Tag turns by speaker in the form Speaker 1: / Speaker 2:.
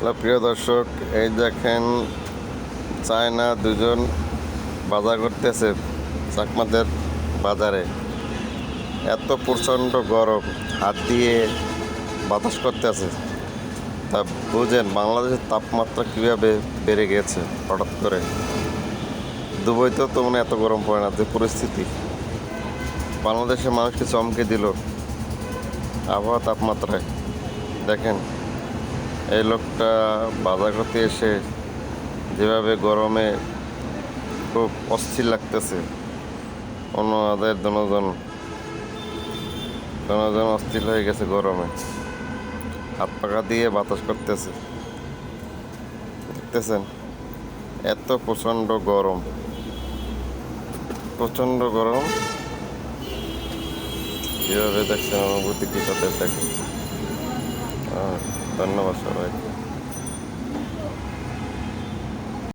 Speaker 1: Hello প্রিয় দর্শক, এই দেখেন চায়না দুজন বাজার করতেছে চাকমাদের বাজারে। এত প্রচণ্ড গরম, হাত দিয়ে বাতাস করতেছে। তা বুঝেন বাংলাদেশের তাপমাত্রা কীভাবে বেড়ে গেছে হঠাৎ করে। দুবাইতেও তো মানে এত গরম পড়ে না, যে পরিস্থিতি বাংলাদেশের মানুষকে চমকে দিল আবহাওয়া তাপমাত্রায়। দেখেন এই লোকটা বাজার করতে এসে যেভাবে গরমে খুব অস্থির লাগতেছে, অন্যদের দুজন অস্থির হয়ে গেছে গরমে, হাত পাখা দিয়ে বাতাস করতেছে। দেখতেছেন এত প্রচণ্ড গরম, কীভাবে দেখছেন অনুভূতি কী তাদের দেখেন। ধন্যবাদ সবাই।